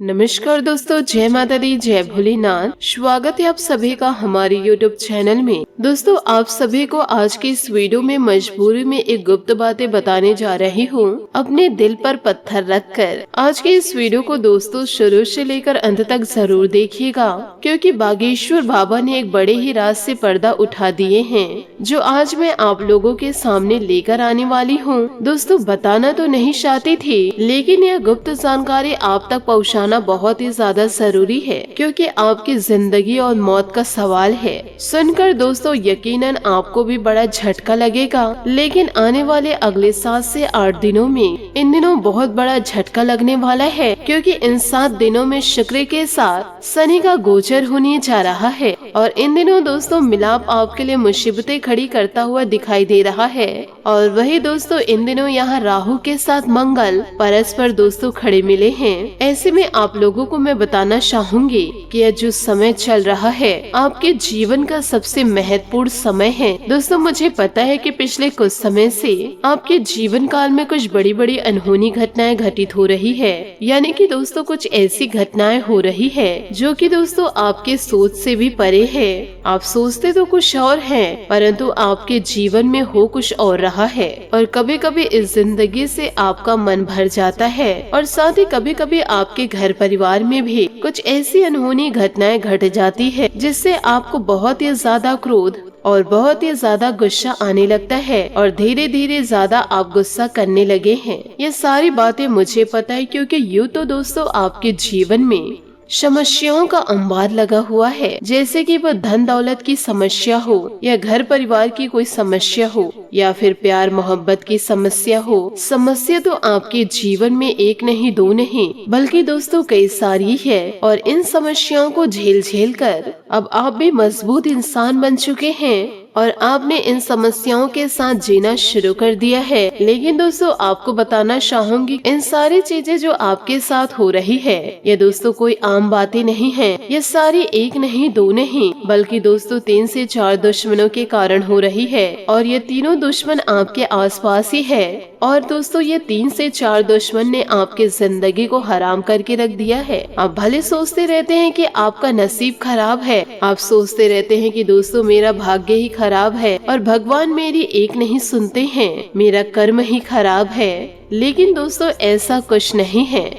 नमस्कार दोस्तों, जय माता दी, जय भोलेनाथ। स्वागत है आप सभी का हमारे YouTube चैनल में। दोस्तों, आप सभी को आज की इस वीडियो में मजबूरी में एक गुप्त बातें बताने जा रही हूँ, अपने दिल पर पत्थर रखकर। आज की इस वीडियो को दोस्तों शुरू से लेकर अंत तक जरूर देखिएगा, क्योंकि बागेश्वर बाबा ने एक बड़े ही राज से पर्दा उठा दिए हैं, जो आज मैं आप लोगों के सामने लेकर आने वाली हूँ। दोस्तों, बताना तो नहीं चाहती थी, लेकिन यह गुप्त जानकारी आप तक पहुँचाना बहुत ही ज्यादा जरूरी है, क्योंकि आपकी जिंदगी और मौत का सवाल है। सुनकर दोस्तों यकीनन आपको भी बड़ा झटका लगेगा, लेकिन आने वाले अगले 7 से 8 दिनों में इन दिनों बहुत बड़ा झटका लगने वाला है, क्योंकि इन 7 दिनों में शुक्र के साथ शनि का गोचर होने जा रहा है। और इन दिनों दोस्तों मिलाप आपके लिए मुसीबतें खड़ी करता हुआ दिखाई दे रहा है। और वही दोस्तों इन दिनों यहाँ राहु के साथ मंगल परस्पर दोस्तों खड़े मिले हैं। ऐसे में आप लोगों को मैं बताना चाहूंगी कि यह जो समय चल रहा है आपके जीवन का सबसे महत्वपूर्ण समय है। दोस्तों, मुझे पता है कि पिछले कुछ समय से आपके जीवन काल में कुछ बड़ी बड़ी अनहोनी घटनाएं घटित हो रही है, यानी कि दोस्तों कुछ ऐसी घटनाएं हो रही है जो कि दोस्तों आपके सोच से भी परे है। आप सोचते तो कुछ और है, परंतु आपके जीवन में हो कुछ और रहा है। और कभी कभी इस जिंदगी से आपका मन भर जाता है, और साथ ही कभी कभी आपके घर परिवार में भी कुछ ऐसी अनहोनी घटनाएं घट जाती है, जिससे आपको बहुत ही ज्यादा क्रोध और बहुत ही ज्यादा गुस्सा आने लगता है, और धीरे धीरे ज्यादा आप गुस्सा करने लगे हैं। ये सारी बातें मुझे पता है, क्योंकि यूँ तो दोस्तों आपके जीवन में समस्याओं का अंबार लगा हुआ है, जैसे कि वह धन दौलत की समस्या हो, या घर परिवार की कोई समस्या हो, या फिर प्यार मोहब्बत की समस्या हो। समस्या तो आपके जीवन में एक नहीं, दो नहीं, बल्कि दोस्तों कई सारी है। और इन समस्याओं को झेल झेल कर अब आप भी मजबूत इंसान बन चुके हैं, और आपने इन समस्याओं के साथ जीना शुरू कर दिया है। लेकिन दोस्तों आपको बताना चाहूंगी, इन सारी चीजें जो आपके साथ हो रही है, ये दोस्तों कोई आम बातें नहीं है। ये सारी एक नहीं, दो नहीं, बल्कि दोस्तों 3 से 4 दुश्मनों के कारण हो रही है। और ये तीनों दुश्मन आपके आसपास ही है। और दोस्तों ये 3 से 4 दुश्मन ने आपके जिंदगी को हराम करके रख दिया है। आप भले सोचते रहते हैं कि आपका नसीब खराब है, आप सोचते रहते हैं कि दोस्तों मेरा भाग्य ही खराब है, और भगवान मेरी एक नहीं सुनते हैं, मेरा कर्म ही खराब है। लेकिन दोस्तों ऐसा कुछ नहीं है।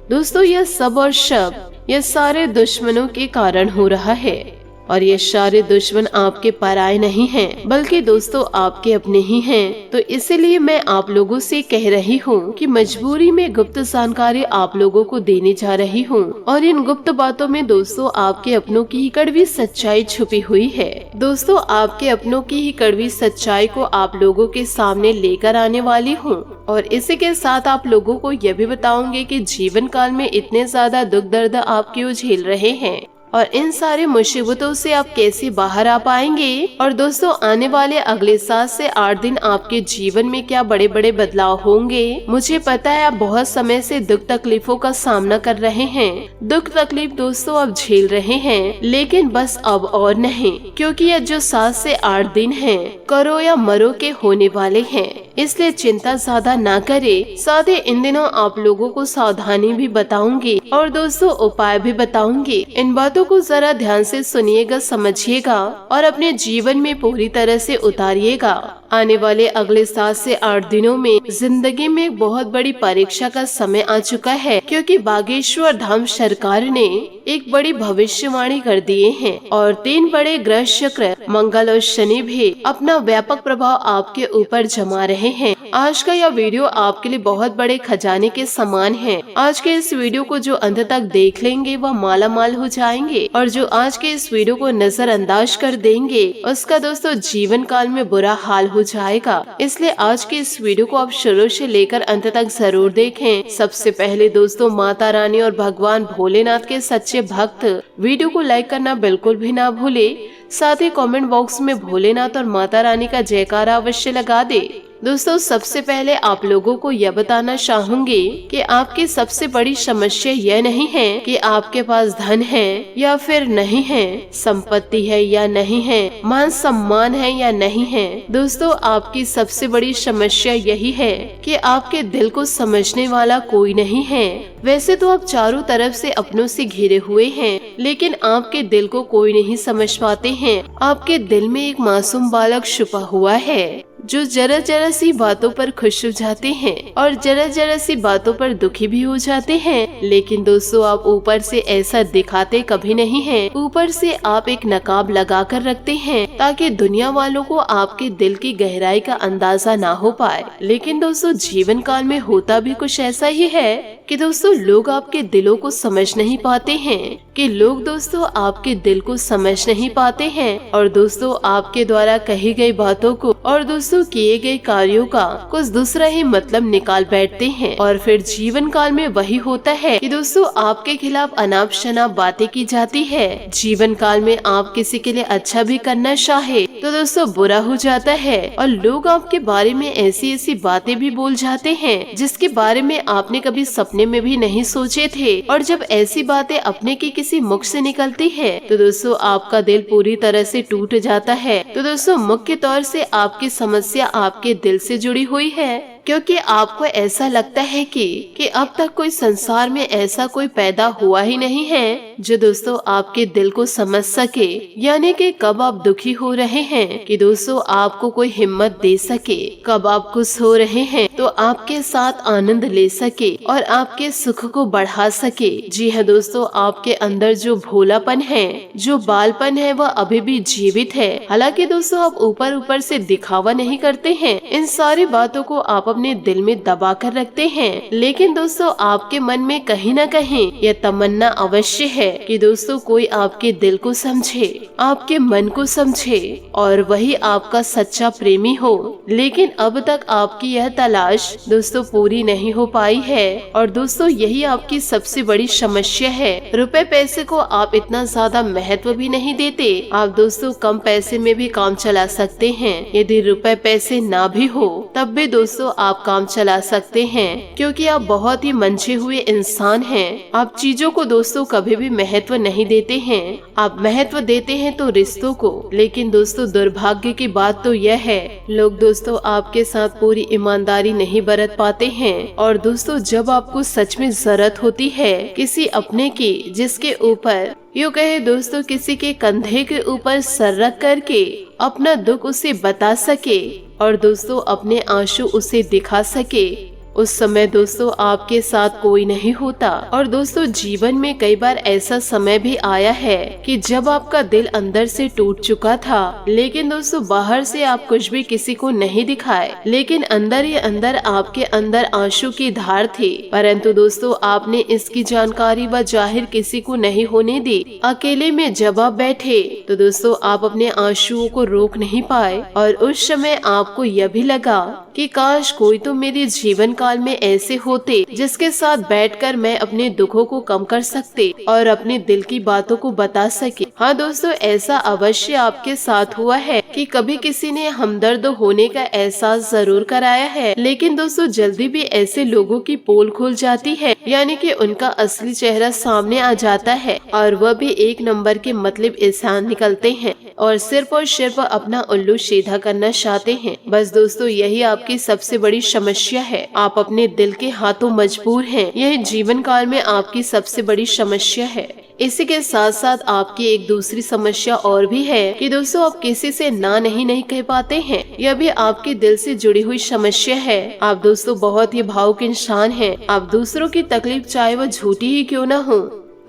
दोस्तों यह सब और सब ये सारे दुश्मनों के कारण हो रहा है, और ये सारे दुश्मन आपके पराये नहीं हैं, बल्कि दोस्तों आपके अपने ही हैं। तो इसीलिए मैं आप लोगों से कह रही हूँ कि मजबूरी में गुप्त जानकारी आप लोगों को देने जा रही हूँ। और इन गुप्त बातों में दोस्तों आपके अपनों की ही कड़वी सच्चाई छुपी हुई है। दोस्तों आपके अपनों की ही कड़वी सच्चाई को आप लोगों के सामने लेकर आने वाली हूँ। और इसी के साथ आप लोगों को यह भी बताऊंगी कि जीवन काल में इतने ज्यादा दुख दर्द आप क्यों झेल रहे हैं, और इन सारे मुसीबतों से आप कैसे बाहर आ पाएंगे। और दोस्तों आने वाले अगले 7 से 8 दिन आपके जीवन में क्या बड़े बड़े बदलाव होंगे। मुझे पता है आप बहुत समय से दुख तकलीफों का सामना कर रहे हैं। दुख तकलीफ दोस्तों आप झेल रहे हैं, लेकिन बस अब और नहीं, क्योंकि यह जो 7 से 8 दिन है करो या मरो के होने वाले हैं। इसलिए चिंता ज्यादा ना करे। साथ ही इन दिनों आप लोगों को सावधानी भी बताऊंगी, और दोस्तों उपाय भी बताऊंगी। इन बातों को जरा ध्यान से सुनिएगा, समझिएगा, और अपने जीवन में पूरी तरह से उतारिएगा। आने वाले अगले 7 से 8 दिनों में जिंदगी में एक बहुत बड़ी परीक्षा का समय आ चुका है, क्योंकि बागेश्वर धाम सरकार ने एक बड़ी भविष्यवाणी कर दिए हैं, और 3 बड़े ग्रह शुक्र, मंगल और शनि भी अपना व्यापक प्रभाव आपके ऊपर जमा रहे हैं। आज का यह वीडियो आपके लिए बहुत बड़े खजाने के समान है। आज के इस वीडियो को जो अंत तक देख लेंगे वह माला माल हो जाएंगे, और जो आज के इस वीडियो को नजरअंदाज कर देंगे उसका दोस्तों जीवन काल में बुरा हाल हो जाएगा। इसलिए आज के इस वीडियो को आप शुरू से लेकर अंत तक जरूर देखें। सबसे पहले दोस्तों माता रानी और भगवान भोलेनाथ के सच्चे भक्त वीडियो को लाइक करना बिल्कुल भी ना भूले। साथ ही कमेंट बॉक्स में भोलेनाथ और माता रानी का जयकारा अवश्य लगा दे। दोस्तों सबसे पहले आप लोगों को यह बताना चाहूंगी कि आपकी सबसे बड़ी समस्या यह नहीं है कि आपके पास धन है या फिर नहीं है, संपत्ति है या नहीं है, मान सम्मान है या नहीं है। दोस्तों आपकी सबसे बड़ी समस्या यही है कि आपके दिल को समझने वाला कोई नहीं है। वैसे तो आप चारों तरफ से अपनों से घिरे हुए हैं, लेकिन आपके दिल को कोई नहीं समझ पाते हैं। आपके दिल में एक मासूम बालक छुपा हुआ है जो जरा जरा सी बातों पर खुश हो जाते हैं और जरा जरा सी बातों पर दुखी भी हो जाते हैं। लेकिन दोस्तों आप ऊपर से ऐसा दिखाते कभी नहीं हैं। ऊपर से आप एक नकाब लगा कर रखते हैं ताकि दुनिया वालों को आपके दिल की गहराई का अंदाजा ना हो पाए। लेकिन दोस्तों जीवन काल में होता भी कुछ ऐसा ही है कि दोस्तों लोग आपके दिलों को समझ नहीं पाते हैं, कि लोग दोस्तों आपके दिल को समझ नहीं पाते हैं और दोस्तों आपके द्वारा कही गई बातों को और दोस्तों किए गए कार्यों का कुछ दूसरा ही मतलब निकाल बैठते हैं। और फिर जीवन काल में वही होता है कि दोस्तों आपके खिलाफ अनाप शनाप बातें की जाती है। जीवन काल में आप किसी के लिए अच्छा भी करना चाहे तो दोस्तों बुरा हो जाता है और लोग आपके बारे में ऐसी ऐसी बातें भी बोल जाते हैं जिसके बारे में आपने कभी सपने में भी नहीं सोचे थे। और जब ऐसी बातें अपने के किसी मुख से निकलती है तो दोस्तों आपका दिल पूरी तरह से टूट जाता है। तो दोस्तों मुख्य तौर से आपकी समस्या आपके दिल से जुड़ी हुई है, क्योंकि आपको ऐसा लगता है कि अब तक कोई संसार में ऐसा कोई पैदा हुआ ही नहीं है जो दोस्तों आपके दिल को समझ सके। यानी कि कब आप दुखी हो रहे हैं कि दोस्तों आपको कोई हिम्मत दे सके, कब आप खुश हो रहे हैं तो आपके साथ आनंद ले सके और आपके सुख को बढ़ा सके। जी हाँ दोस्तों आपके अंदर जो भोलापन है, जो बालपन है वह अभी भी जीवित है। हालांकि दोस्तों आप ऊपर ऊपर से दिखावा नहीं करते हैं, इन सारी बातों को आप अपने दिल में दबा कर रखते हैं। लेकिन दोस्तों आपके मन में कहीं न कहीं यह तमन्ना अवश्य है कि दोस्तों कोई आपके दिल को समझे, आपके मन को समझे और वही आपका सच्चा प्रेमी हो। लेकिन अब तक आपकी यह तलाश दोस्तों पूरी नहीं हो पाई है और दोस्तों यही आपकी सबसे बड़ी समस्या है। रुपए पैसे को आप इतना ज्यादा महत्व भी नहीं देते। आप दोस्तों कम पैसे में भी काम चला सकते हैं। यदि रुपए पैसे ना भी हो तब भी दोस्तों आप काम चला सकते हैं, क्योंकि आप बहुत ही मंझे हुए इंसान हैं। आप चीजों को दोस्तों कभी भी महत्व नहीं देते हैं। आप महत्व देते हैं तो रिश्तों को। लेकिन दोस्तों दुर्भाग्य की बात तो यह है, लोग दोस्तों आपके साथ पूरी ईमानदारी नहीं बरत पाते हैं। और दोस्तों जब आपको सच में जरूरत होती है किसी अपने की, जिसके ऊपर यूँ कहे दोस्तों किसी के कंधे के ऊपर सर रख करके अपना दुख उसे बता सके और दोस्तों अपने आंसू उसे दिखा सके, उस समय दोस्तों आपके साथ कोई नहीं होता। और दोस्तों जीवन में कई बार ऐसा समय भी आया है कि जब आपका दिल अंदर से टूट चुका था, लेकिन दोस्तों बाहर से आप कुछ भी किसी को नहीं दिखाए, लेकिन अंदर ही अंदर आपके अंदर आंसू की धार थी। परंतु दोस्तों आपने इसकी जानकारी व जाहिर किसी को नहीं होने दी। अकेले में जब आप बैठे तो दोस्तों आप अपने आंसुओं को रोक नहीं पाए और उस समय आपको यह भी लगा कि काश कोई तो मेरे जीवन काल में ऐसे होते जिसके साथ बैठकर मैं अपने दुखों को कम कर सकते और अपने दिल की बातों को बता सके। हाँ दोस्तों ऐसा अवश्य आपके साथ हुआ है कि कभी किसी ने हमदर्द होने का एहसास जरूर कराया है, लेकिन दोस्तों जल्दी भी ऐसे लोगों की पोल खुल जाती है, यानी कि उनका असली चेहरा सामने आ जाता है और वह भी एक नंबर के मतलब इंसान निकलते हैं और सिर्फ अपना उल्लू सीधा करना चाहते हैं। बस दोस्तों यही आपकी सबसे बड़ी समस्या है। आप अपने दिल के हाथों मजबूर हैं। यह जीवन काल में आपकी सबसे बड़ी समस्या है। इसी के साथ साथ आपकी एक दूसरी समस्या और भी है कि दोस्तों आप किसी से ना नहीं कह पाते हैं। यह भी आपके दिल से जुड़ी हुई समस्या है। आप दोस्तों बहुत ही भावुक इंसान हैं। आप दूसरों की तकलीफ चाहे वह झूठी ही क्यों न हो,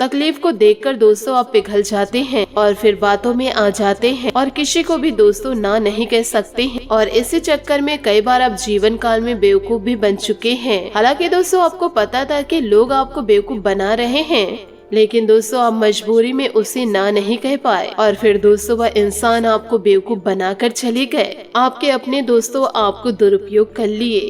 तकलीफ को देखकर दोस्तों आप पिघल जाते हैं और फिर बातों में आ जाते हैं और किसी को भी दोस्तों ना नहीं कह सकते हैं। और इसी चक्कर में कई बार आप जीवन काल में बेवकूफ भी बन चुके हैं। हालांकि दोस्तों आपको पता था कि लोग आपको बेवकूफ बना रहे हैं, लेकिन दोस्तों आप मजबूरी में उसे ना नहीं कह पाए और फिर दोस्तों वह इंसान आपको बेवकूफ बनाकर चले गए। आपके अपने दोस्तों आपको दुरुपयोग कर लिए।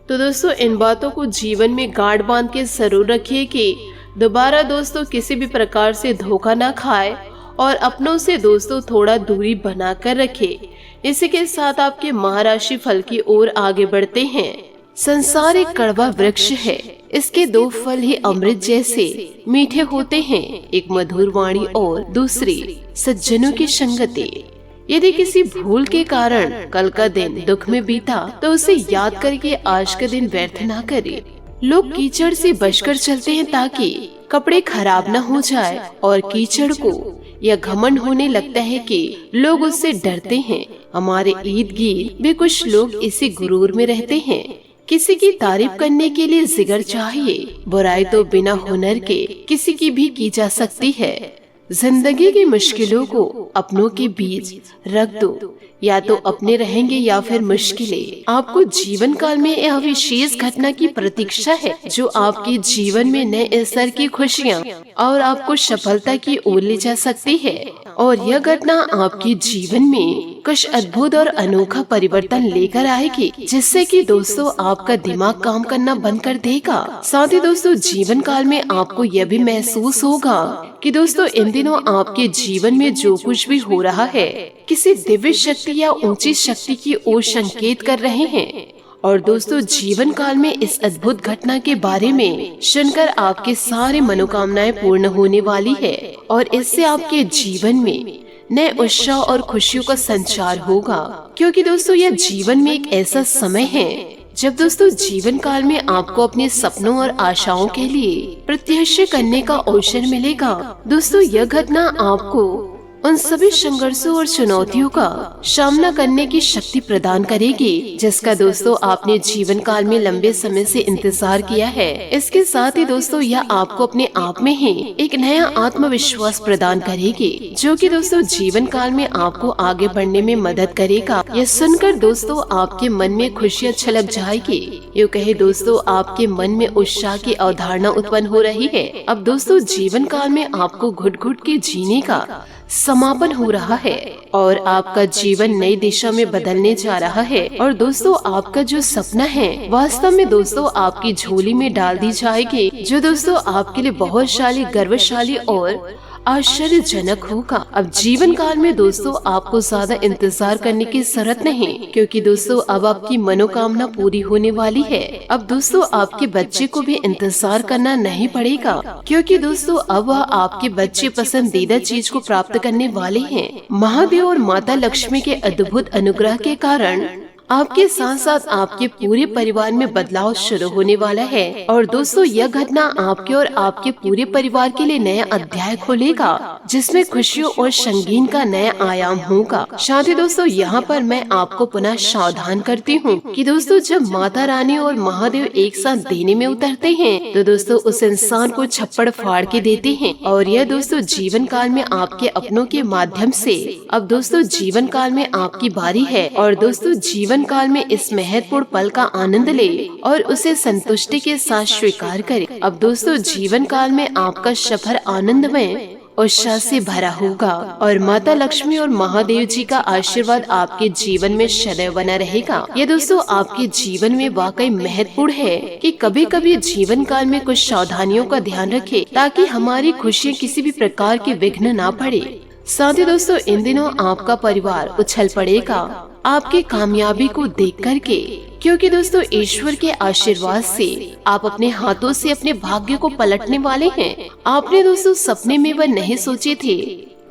तो दोस्तों इन बातों को जीवन में गांठ बांध के जरूर रखिए कि दोबारा दोस्तों किसी भी प्रकार से धोखा ना खाए और अपनों से दोस्तों थोड़ा दूरी बना कर रखे, इसी के साथ आपके महाराशि फल की ओर आगे बढ़ते हैं। संसार एक कड़वा वृक्ष है, इसके 2 फल ही अमृत जैसे मीठे होते हैं, एक मधुर वाणी और दूसरी सज्जनों की संगति। यदि किसी भूल के कारण कल का दिन दुख में बीता तो उसे याद करके आज का दिन व्यर्थ ना करे। लोग कीचड़ से बचकर चलते हैं ताकि कपड़े खराब न हो जाए, और कीचड़ को यह घमंड होने लगता है कि लोग उससे डरते हैं। हमारे इर्द गिर्द भी कुछ लोग इसी गुरूर में रहते हैं। किसी की तारीफ करने के लिए जिगर चाहिए, बुराई तो बिना हुनर के किसी की भी की जा सकती है। जिंदगी की मुश्किलों को अपनों के बीच रख दो, या तो अपने रहेंगे या फिर मुश्किलें। आपको जीवन काल में यह विशेष घटना की प्रतीक्षा है जो आपके जीवन में नए स्तर की खुशियाँ और आपको सफलता की ओर ले जा सकती है। और यह घटना आपके जीवन में कुछ अद्भुत और अनोखा परिवर्तन लेकर आएगी, जिससे कि दोस्तों आपका दिमाग काम करना बंद कर देगा। साथ ही दोस्तों जीवन काल में आपको यह भी महसूस होगा कि दोस्तों इन दिनों आपके जीवन में जो कुछ भी हो रहा है किसी दिव्य शक्ति या ऊंची शक्ति की ओर संकेत कर रहे हैं। और दोस्तों जीवन काल में इस अद्भुत घटना के बारे में सुनकर आपके सारे मनोकामनाएं पूर्ण होने वाली है, और इससे आपके जीवन में नए उत्साह और खुशियों का संचार होगा। क्योंकि दोस्तों यह जीवन में एक ऐसा समय है जब दोस्तों जीवन काल में आपको अपने सपनों और आशाओं के लिए प्रत्याशा करने का अवसर मिलेगा। दोस्तों यह घटना आपको उन सभी संघर्षों और चुनौतियों का सामना करने की शक्ति प्रदान करेगी जिसका दोस्तों आपने जीवन काल में लंबे समय से इंतजार किया है। इसके साथ ही दोस्तों यह आपको अपने आप में ही एक नया आत्मविश्वास प्रदान करेगी जो कि दोस्तों जीवन काल में आपको आगे बढ़ने में मदद करेगा। यह सुनकर दोस्तों आपके मन में खुशियाँ छलक जाएगी। यूँ कहे दोस्तों आपके मन में उत्साह की अवधारणा उत्पन्न हो रही है। अब दोस्तों जीवन काल में आपको घुट घुट के जीने का समापन हो रहा है और आपका जीवन नई दिशा में बदलने जा रहा है। और दोस्तों आपका जो सपना है वास्तव में दोस्तों आपकी झोली में डाल दी जाएगी, जो दोस्तों आपके लिए बहुत शाली गर्वशाली और आश्चर्यजनक होगा। अब जीवन काल में दोस्तों आपको ज्यादा इंतजार करने की जरूरत नहीं, क्योंकि दोस्तों अब आपकी मनोकामना पूरी होने वाली है। अब दोस्तों आपके बच्चे को भी इंतजार करना नहीं पड़ेगा, क्योंकि दोस्तों अब वह आपके बच्चे पसंदीदा चीज को प्राप्त करने वाले हैं। महादेव और माता लक्ष्मी के अद्भुत अनुग्रह के कारण आपके साथ साथ आपके पूरे परिवार में बदलाव शुरू होने वाला है। और दोस्तों यह घटना आपके और आपके पूरे परिवार के लिए नया अध्याय खोलेगा, जिसमें खुशियों और संगीन का नया आयाम होगा। साथ ही दोस्तों यहाँ पर मैं आपको पुनः सावधान करती हूँ कि दोस्तों जब माता रानी और महादेव एक साथ देने में उतरते हैं तो दोस्तों उस इंसान को छप्पड़ फाड़ के देते हैं। और यह दोस्तों जीवन काल में आपके अपनों के माध्यम से अब दोस्तों जीवन काल में आपकी बारी है। और दोस्तों जीवन काल में इस महत्वपूर्ण पल का आनंद ले और उसे संतुष्टि के साथ स्वीकार करें। अब दोस्तों जीवन काल में आपका सफर आनंदमय उत्साह से भरा होगा और माता लक्ष्मी और महादेव जी का आशीर्वाद आपके जीवन में सदैव बना रहेगा। ये दोस्तों आपके जीवन में वाकई महत्वपूर्ण है कि कभी कभी जीवन काल में कुछ सावधानियों का ध्यान रखें ताकि हमारी खुशियाँ किसी भी प्रकार के विघ्न ना पड़े। साथ ही दोस्तों इन दिनों आपका परिवार उछल पड़ेगा आपकी कामयाबी को देख करके, क्योंकि दोस्तों ईश्वर के आशीर्वाद से आप अपने हाथों से अपने भाग्य को पलटने वाले हैं। आपने दोस्तों सपने में वह नहीं सोचे थे,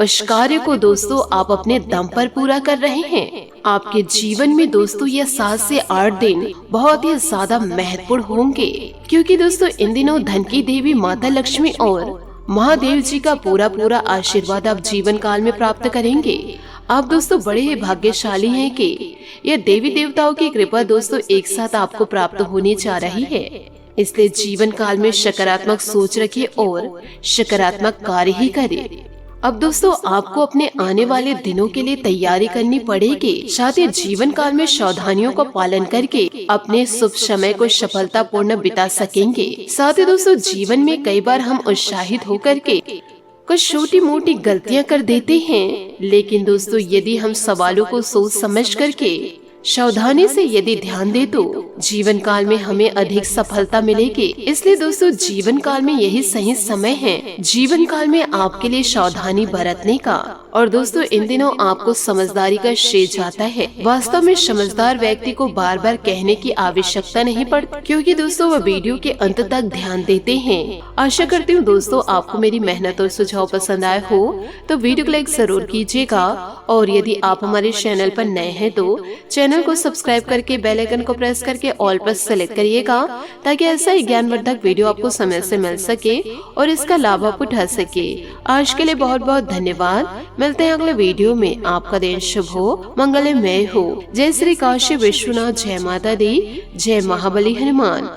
उस कार्य को दोस्तों आप अपने दम पर पूरा कर रहे हैं। आपके जीवन में दोस्तों यह 7 से 8 दिन बहुत ही ज्यादा महत्वपूर्ण होंगे, क्योंकि दोस्तों इन दिनों धन की देवी माता लक्ष्मी और महादेव जी का पूरा आशीर्वाद आप जीवन काल में प्राप्त करेंगे। आप दोस्तों बड़े ही भाग्यशाली हैं कि यह देवी देवताओं की कृपा दोस्तों एक साथ आपको प्राप्त होने जा रही है। इसलिए जीवन काल में सकारात्मक सोच रखिए और सकारात्मक कार्य ही करें। अब दोस्तों आपको अपने आने वाले दिनों के लिए तैयारी करनी पड़ेगी। साथ ही जीवन काल में सावधानियों का पालन करके अपने शुभ समय को सफलतापूर्ण बिता सकेंगे। साथ ही दोस्तों जीवन में कई बार हम उत्साहित होकर के कुछ छोटी मोटी गलतियां कर देते हैं, लेकिन दोस्तों यदि हम सवालों को सोच समझ करके सावधानी से यदि ध्यान दे तो जीवन काल में हमें अधिक सफलता मिलेगी। इसलिए दोस्तों जीवन काल में यही सही समय है जीवन काल में आपके लिए सावधानी बरतने का। और दोस्तों इन दिनों आपको समझदारी का श्रेय जाता है। वास्तव में समझदार व्यक्ति को बार बार कहने की आवश्यकता नहीं पड़ती, क्योंकि दोस्तों वह वीडियो के अंत तक ध्यान देते हैं। आशा करती हूँ दोस्तों आपको मेरी मेहनत और सुझाव पसंद आए हो तो वीडियो को लाइक जरूर कीजिएगा। और यदि आप हमारे चैनल पर नए हैं तो चैनल को सब्सक्राइब करके बेल आइकन को प्रेस करके ऑल पर सेलेक्ट करिएगा, ताकि ऐसा ही ज्ञानवर्धक वीडियो आपको समय से मिल सके और इसका लाभ आप उठा सके। आज के लिए बहुत बहुत धन्यवाद। मिलते हैं अगले वीडियो में। आपका दिन शुभ हो, मंगलमय हो। जय श्री काशी विश्वनाथ, जय माता दी, जय महाबली हनुमान।